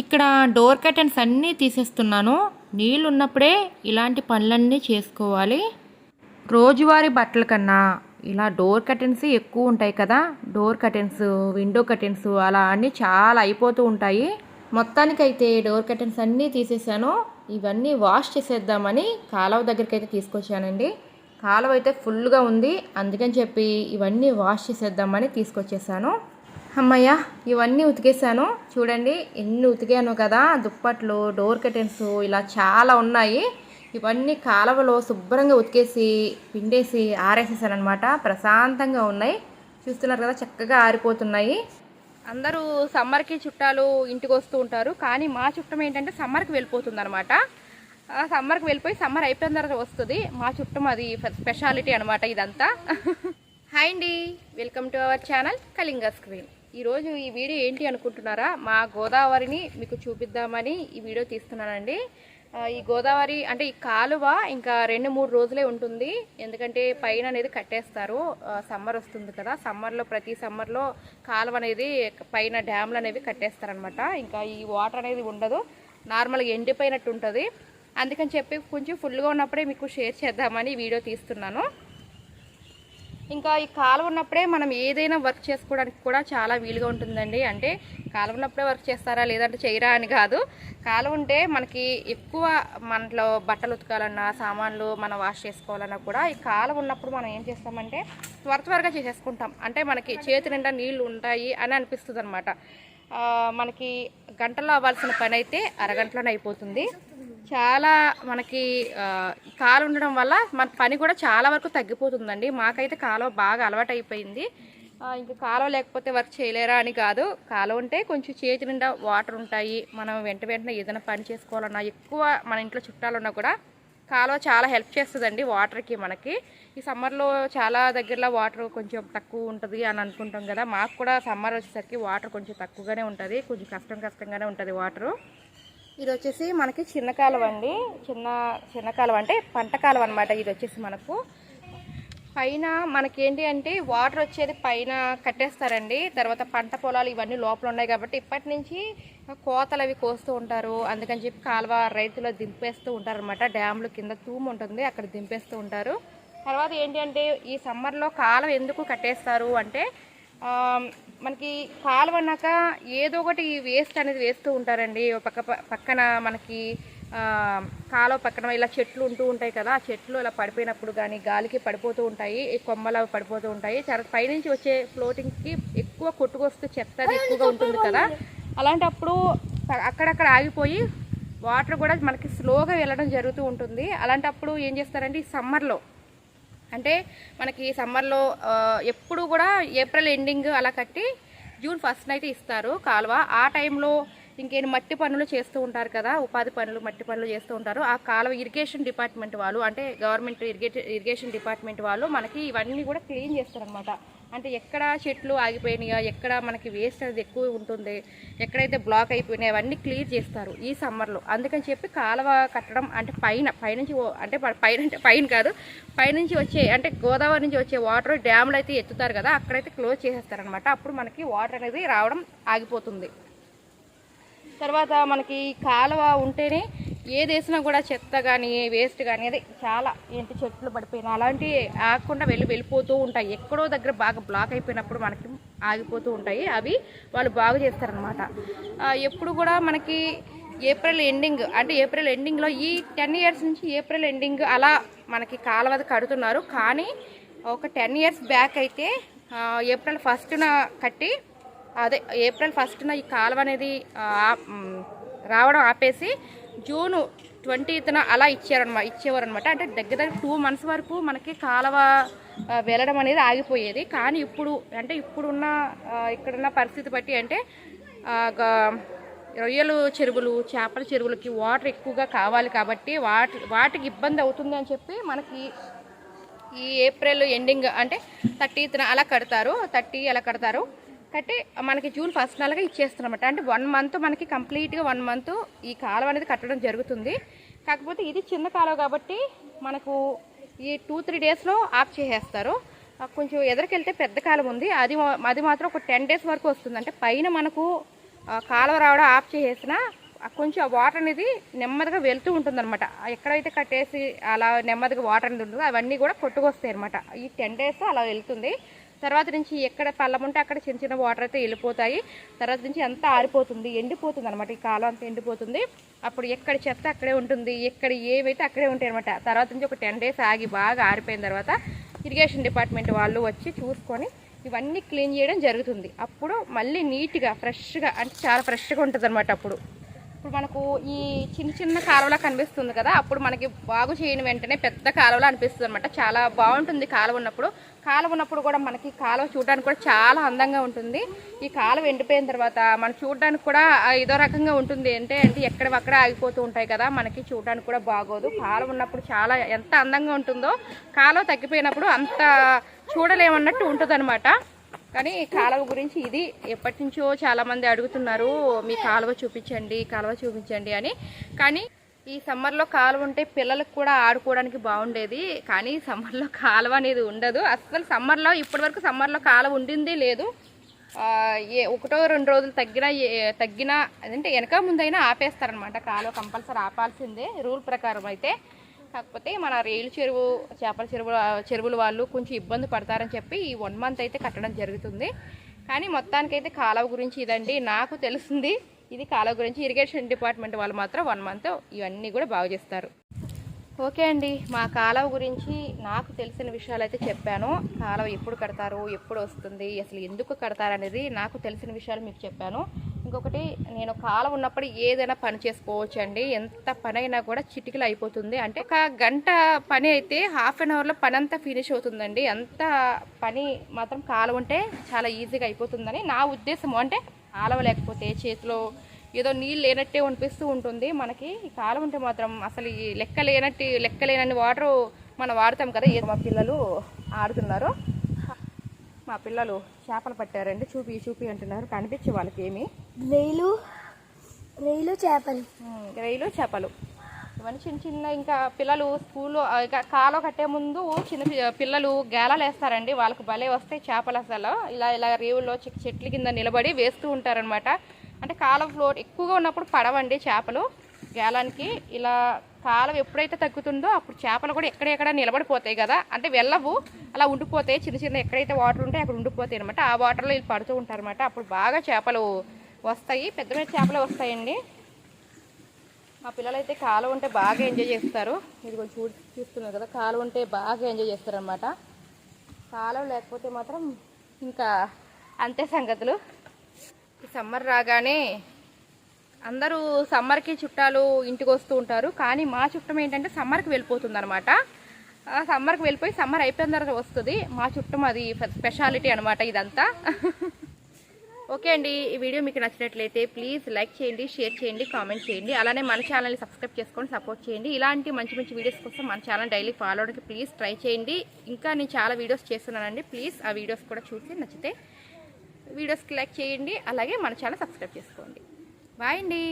ఇక్కడ door curtains అన్నీ తీసేస్తున్నాను. నీళ్ళు ఉన్నప్పుడే ఇలాంటి పనులన్నీ చేసుకోవాలి. రోజువారీ బట్టల కన్నా ఇలా డోర్ కర్టెన్స్ ఎక్కువ ఉంటాయి కదా. డోర్ కర్టెన్స్, విండో కర్టెన్స్ అలా అన్నీ చాలా అయిపోతూ ఉంటాయి. మొత్తానికైతే డోర్ కర్టెన్స్ అన్నీ తీసేసాను. ఇవన్నీ వాష్ చేసేద్దామని కాలువ దగ్గరికి అయితే తీసుకొచ్చానండి. కాలువ అయితే ఫుల్గా ఉంది, అందుకని చెప్పి ఇవన్నీ వాష్ చేసేద్దామని తీసుకొచ్చేసాను. అమ్మయ్య, ఇవన్నీ ఉతికేసాను. చూడండి ఎన్ని ఉతికాను కదా. దుప్పట్లు, డోర్ కర్టెన్స్ ఇలా చాలా ఉన్నాయి. ఇవన్నీ కాలువలో శుభ్రంగా ఉతికేసి పిండేసి ఆరేసేసాను అనమాట. ప్రశాంతంగా ఉన్నాయి. చూస్తున్నారు కదా, చక్కగా ఆరిపోతున్నాయి. అందరూ సమ్మర్కి చుట్టాలు ఇంటికి వస్తూ ఉంటారు, కానీ మా చుట్టం ఏంటంటే సమ్మర్కి వెళ్ళిపోతుంది అనమాట. సమ్మర్కి వెళ్ళిపోయి సమ్మర్ అయిపోయిన తర్వాత వస్తుంది మా చుట్టం. అది స్పెషాలిటీ అనమాట ఇదంతా. హాయ్ అండి, welcome to our channel Kalinga screen. ఈరోజు ఈ వీడియో ఏంటి అనుకుంటున్నారా? మా గోదావరిని మీకు చూపిద్దామని ఈ వీడియో తీస్తున్నానండి. ఈ గోదావరి అంటే ఈ కాలువ ఇంకా 2-3 రోజులే ఉంటుంది. ఎందుకంటే పైన అనేది కట్టేస్తారు. సమ్మర్ వస్తుంది కదా, సమ్మర్లో ప్రతి సమ్మర్లో కాలువ అనేది పైన డ్యామ్లు అనేవి కట్టేస్తారనమాట. ఇంకా ఈ వాటర్ అనేది ఉండదు, నార్మల్గా ఎండిపోయినట్టు ఉంటుంది. అందుకని చెప్పి కొంచెం ఫుల్గా ఉన్నప్పుడే మీకు షేర్ చేద్దామని వీడియో తీస్తున్నాను. ఇంకా ఈ కాలువ ఉన్నప్పుడే మనం ఏదైనా వర్క్ చేసుకోవడానికి కూడా చాలా వీలుగా ఉంటుందండి. అంటే కాలువ ఉన్నప్పుడే వర్క్ చేస్తారా లేదంటే చేయరా అని కాదు. కాలువ ఉంటే మనకి ఎక్కువ మనలో బట్టలు ఉతకాలన్నా, సామాన్లు మనం వాష్ చేసుకోవాలన్నా కూడా ఈ కాలువ ఉన్నప్పుడు మనం ఏం చేస్తామంటే త్వరగా చేసేసుకుంటాం. అంటే మనకి చేతి నిండా నీళ్ళు ఉంటాయి అని అనిపిస్తుంది అనమాట. మనకి గంటలో అవ్వాల్సిన పని అయితే అరగంటలోనే అయిపోతుంది. చాలా మనకి కాలువ ఉండడం వల్ల మన పని కూడా చాలా వరకు తగ్గిపోతుందండి. మాకైతే కాలువ బాగా అలవాటు అయిపోయింది. ఇంకా కాలువ లేకపోతే వర్క్ చేయలేరా అని కాదు. కాలువ ఉంటే కొంచెం చేతి నిండా వాటర్ ఉంటాయి. మనం వెంటనే ఏదైనా పని చేసుకోవాలన్నా, ఎక్కువ మన ఇంట్లో చుట్టాలున్నా కూడా కాలువ చాలా హెల్ప్ చేస్తుందండి వాటర్కి. మనకి ఈ సమ్మర్లో చాలా దగ్గరలో వాటర్ కొంచెం తక్కువ ఉంటుంది అని అనుకుంటాం కదా. మాకు కూడా సమ్మర్ వచ్చేసరికి వాటర్ కొంచెం తక్కువగానే ఉంటుంది, కొంచెం కష్టంగానే ఉంటుంది వాటరు. ఇది వచ్చేసి మనకి చిన్న కాలువ అండి. చిన్న కాలువ అంటే పంట కాలువ అనమాట. ఇది వచ్చేసి మనకు పైన మనకేంటి అంటే వాటర్ వచ్చేది పైన కట్టేస్తారండి. తర్వాత పంట పొలాలు ఇవన్నీ లోపల ఉన్నాయి కాబట్టి ఇప్పటి నుంచి కోతలు అవి కోస్తూ ఉంటారు. అందుకని చెప్పి కాలువ రైతులు దింపేస్తూ ఉంటారు అనమాట. డ్యామ్లు కింద తూము ఉంటుంది, అక్కడ దింపేస్తూ ఉంటారు. తర్వాత ఏంటి అంటే ఈ సమ్మర్లో కాలువ ఎందుకు కట్టేస్తారు అంటే మనకి కాలువ అన్నాక ఏదో ఒకటి వేస్ట్ అనేది వేస్తూ ఉంటారండి. పక్కన మనకి కాలువ పక్కన ఇలా చెట్లు ఉంటూ ఉంటాయి కదా. ఆ చెట్లు ఇలా పడిపోయినప్పుడు కానీ గాలికి పడిపోతూ ఉంటాయి, కొమ్మలు పడిపోతూ ఉంటాయి. పైనుంచి వచ్చే ఫ్లోటింగ్కి ఎక్కువ కొట్టుకొస్తూ చెత్త అది ఎక్కువగా ఉంటుంది కదా. అలాంటప్పుడు అక్కడక్కడ ఆగిపోయి వాటర్ కూడా మనకి స్లోగా వెళ్ళడం జరుగుతూ ఉంటుంది. అలాంటప్పుడు ఏం చేస్తారంటే ఈ సమ్మర్లో అంటే మనకి సమ్మర్లో ఎప్పుడు కూడా ఏప్రిల్ ఎండింగ్ అలా కట్టి జూన్ 1st అయితే ఇస్తారు కాలువ. ఆ టైంలో ఇంకేం మట్టి పనులు చేస్తూ ఉంటారు కదా, ఉపాధి పనులు, మట్టి పనులు చేస్తూ ఉంటారు. ఆ కాలువ ఇరిగేషన్ డిపార్ట్మెంట్ వాళ్ళు, అంటే గవర్నమెంట్ ఇరిగేషన్ డిపార్ట్మెంట్ వాళ్ళు మనకి ఇవన్నీ కూడా క్లీన్ చేస్తారనమాట. అంటే ఎక్కడ చెట్లు ఆగిపోయినాయో, ఎక్కడ మనకి వేస్ట్ అనేది ఎక్కువ ఉంటుంది, ఎక్కడైతే బ్లాక్ అయిపోయినాయో అవన్నీ క్లియర్ చేస్తారు ఈ సమ్మర్లో. అందుకని చెప్పి కాలువ కట్టడం అంటే పైనుంచి అంటే పైన కాదు, పైనుంచి వచ్చే అంటే గోదావరి నుంచి వచ్చే వాటర్ డ్యామ్లు అయితే ఎత్తుతారు కదా, అక్కడైతే క్లోజ్ చేసేస్తారనమాట. అప్పుడు మనకి వాటర్ అనేది రావడం ఆగిపోతుంది. తర్వాత మనకి కాలువ ఉంటేనే ఏది వేసినా కూడా చెత్త కానీ వేస్ట్ కానీ అదే చాలా ఏంటి చెట్లు పడిపోయినా అలాంటివి ఆగకుండా వెళ్ళిపోతూ ఉంటాయి. ఎక్కడో దగ్గర బాగా బ్లాక్ అయిపోయినప్పుడు మనకి ఆగిపోతూ ఉంటాయి. అవి వాళ్ళు బాగు చేస్తారనమాట. ఎప్పుడు కూడా మనకి ఏప్రిల్ ఎండింగ్లో ఈ 10 years నుంచి ఏప్రిల్ ఎండింగ్ అలా మనకి కాలువది కడుతున్నారు. కానీ ఒక 10 years బ్యాక్ అయితే ఏప్రిల్ 1st కట్టి ఏప్రిల్ 1st ఈ కాలువ అనేది రావడం ఆపేసి జూన్ 20th అలా ఇచ్చేవారనమాట. అంటే దగ్గర 2 months వరకు మనకి కాలువ వెళ్ళడం అనేది ఆగిపోయేది. కానీ ఇప్పుడున్న ఇక్కడున్న పరిస్థితి బట్టి అంటే రొయ్యలు చెరువులు, చేపల చెరువులకి వాటర్ ఎక్కువగా కావాలి కాబట్టి వాటికి ఇబ్బంది అవుతుంది అని చెప్పి మనకి ఈ ఏప్రిల్ ఎండింగ్ అంటే 30th అలా కడతారు. 30 అలా కడతారు. కట్టి మనకి జూన్ 1st అలాగా ఇచ్చేస్తున్నమాట. అంటే 1 month మనకి కంప్లీట్గా 1 month ఈ కాలువ అనేది కట్టడం జరుగుతుంది. కాకపోతే ఇది చిన్న కాలువ కాబట్టి మనకు ఈ 2-3 daysలో ఆఫ్ చేసేస్తారు. కొంచెం ఎదురుకెళ్తే పెద్ద కాలువ ఉంది, అది మాత్రం ఒక 10 days వరకు వస్తుంది. అంటే పైన మనకు కాలువ రావడం ఆఫ్ చేసేసిన కొంచెం ఆ వాటర్ అనేది నెమ్మదిగా వెళ్తూ ఉంటుంది అనమాట. ఎక్కడైతే కట్టేసి అలా నెమ్మదిగా వాటర్ అనేది ఉంటుందో అవన్నీ కూడా కొట్టుకొస్తాయి అనమాట. ఈ 10 days అలా వెళ్తుంది. తర్వాత నుంచి ఎక్కడ పల్లం ఉంటే అక్కడ చిన్న చిన్న వాటర్ అయితే వెళ్ళిపోతాయి. తర్వాత నుంచి అంతా ఆరిపోతుంది, ఎండిపోతుంది అనమాట. ఈ కాలం అంతా ఎండిపోతుంది. అప్పుడు ఎక్కడ చెత్త అక్కడే ఉంటుంది, ఎక్కడ ఏవైతే అక్కడే ఉంటాయి అనమాట. తర్వాత నుంచి ఒక 10 days ఆగి బాగా ఆరిపోయిన తర్వాత ఇరిగేషన్ డిపార్ట్మెంట్ వాళ్ళు వచ్చి చూసుకొని ఇవన్నీ క్లీన్ చేయడం జరుగుతుంది. అప్పుడు మళ్ళీ నీట్గా ఫ్రెష్గా, అంటే చాలా ఫ్రెష్గా ఉంటుంది అనమాట. ఇప్పుడు మనకు ఈ చిన్న చిన్న కాలువలా కనిపిస్తుంది కదా, అప్పుడు మనకి బాగు చేయని వెంటనే పెద్ద కాలువలా అనిపిస్తుంది అనమాట. చాలా బాగుంటుంది కాలువ ఉన్నప్పుడు కూడా మనకి కాలువ చూడడానికి కూడా చాలా అందంగా ఉంటుంది. ఈ కాలువ ఎండిపోయిన తర్వాత మనం చూడడానికి కూడా ఏదో రకంగా ఉంటుంది. అంటే ఎక్కడక్కడ ఆగిపోతూ ఉంటాయి కదా, మనకి చూడడానికి కూడా బాగోదు. కాలువ ఉన్నప్పుడు చాలా ఎంత అందంగా ఉంటుందో, కాలువ తగ్గిపోయినప్పుడు అంత చూడలేమన్నట్టు ఉంటుంది అనమాట. కానీ కాలువ గురించి ఇది ఎప్పటి నుంచో చాలామంది అడుగుతున్నారు, మీ కాలువ చూపించండి అని. కానీ ఈ సమ్మర్లో కాలువ ఉంటే పిల్లలకు కూడా ఆడుకోవడానికి బాగుండేది. కానీ సమ్మర్లో కాలువ అనేది ఉండదు అసలు. సమ్మర్లో ఇప్పటివరకు సమ్మర్లో కాలువ ఉండిందే లేదు. 1-2 రోజులు తగ్గినా అదంటే వెనక ముందైనా ఆపేస్తారనమాట. కాలువ కంపల్సరీ ఆపాల్సిందే రూల్ ప్రకారం అయితే. కాకపోతే మన రేలు చెరువు, చేపల చెరువుల వాళ్ళు కొంచెం ఇబ్బంది పడతారని చెప్పి ఈ 1 month అయితే కట్టడం జరుగుతుంది. కానీ మొత్తానికైతే కాలువ గురించి ఇదండి నాకు తెలిసింది. ఇది కాలువ గురించి. ఇరిగేషన్ డిపార్ట్మెంట్ వాళ్ళు మాత్రం 1 month ఇవన్నీ కూడా బాగు చేస్తారు. ఓకే అండి, మా కాలువ గురించి నాకు తెలిసిన విషయాలు అయితే చెప్పాను. కాలువ ఎప్పుడు కడతారు, ఎప్పుడు వస్తుంది, అసలు ఎందుకు కడతారు అనేది నాకు తెలిసిన విషయాలు మీకు చెప్పాను. ఇంకొకటి, నేను కాలువ ఉన్నప్పుడు ఏదైనా పని చేసుకోవచ్చు అండి. ఎంత పని అయినా కూడా చిటికలు అయిపోతుంది. అంటే 1 గంట పని అయితే ½ an hourలో పని అంతా ఫినిష్ అవుతుందండి. అంత పని మాత్రం కాలువ ఉంటే చాలా ఈజీగా అయిపోతుందని నా ఉద్దేశం. అంటే కాలువ లేకపోతే చేతిలో ఏదో నీళ్ళు లేనట్టే అనిపిస్తూ ఉంటుంది మనకి. ఈ కాలువ ఉంటే మాత్రం అసలు ఈ లెక్కలేనన్ని వాటర్ మనం వాడతాం కదా. మా పిల్లలు ఆడుతున్నారు, మా పిల్లలు చేపలు పట్టారండి. చూపి అంటున్నారు. కనిపించే వాళ్ళకి ఏమి రొయ్యలు చేపలు ఇవన్నీ చిన్న ఇంకా పిల్లలు స్కూల్లో కాలువ కట్టే ముందు చిన్న పిల్లలు గేలాలు వేస్తారండి. వాళ్ళకి భలే వస్తాయి చేపలు. అసలు ఇలా రేవుల్లో చెట్ల కింద నిలబడి వేస్తూ ఉంటారనమాట. అంటే కాలువ ఫ్లోట్ ఎక్కువగా ఉన్నప్పుడు పడవండి చేపలు గేలానికి. ఇలా కాలువ ఎప్పుడైతే తగ్గుతుందో అప్పుడు చేపలు కూడా ఎక్కడెక్కడ నిలబడిపోతాయి కదా, అంటే వెళ్ళవు, అలా ఉండిపోతాయి. చిన్న ఎక్కడైతే వాటర్ ఉంటే అక్కడ ఉండిపోతాయి అనమాట. ఆ వాటర్లో వీళ్ళు పడుతూ ఉంటారు అనమాట. అప్పుడు బాగా చేపలు వస్తాయి, పెద్ద చేపలు వస్తాయండి. మా పిల్లలు అయితే కాలువ ఉంటే బాగా ఎంజాయ్ చేస్తారు. ఇది కొంచెం చూస్తున్నారు కదా, కాలువ ఉంటే బాగా ఎంజాయ్ చేస్తారు అనమాట. కాలువ లేకపోతే మాత్రం ఇంకా అంతే సంగతులు. ఈ సమ్మర్ రాగానే అందరూ సమ్మర్కి చుట్టాలు ఇంటికి వస్తూ ఉంటారు. కానీ మా చుట్టం ఏంటంటే సమ్మర్కి వెళ్ళిపోతుంది అనమాట. సమ్మర్కి వెళ్ళిపోయి సమ్మర్ అయిపోయిన తర్వాత వస్తుంది మా చుట్టం. అది స్పెషాలిటీ అనమాట ఇదంతా. ఓకే అండి, ఈ వీడియో మీకు నచ్చినట్లయితే ప్లీజ్ లైక్ చేయండి, షేర్ చేయండి, కామెంట్ చేయండి. అలానే మన ఛానల్ని సబ్స్క్రైబ్ చేసుకొని సపోర్ట్ చేయండి. ఇలాంటి మంచి వీడియోస్ కోసం మన ఛానల్ డైలీ ఫాలో అవడానికి ప్లీజ్ ట్రై చేయండి. ఇంకా నేను చాలా వీడియోస్ చేస్తున్నానండి. ప్లీజ్ ఆ వీడియోస్ కూడా చూసి నచ్చితే వీడియోస్కి లైక్ చేయండి. అలాగే మన ఛానల్ సబ్స్క్రైబ్ చేసుకోండి. బాయ్ అండి.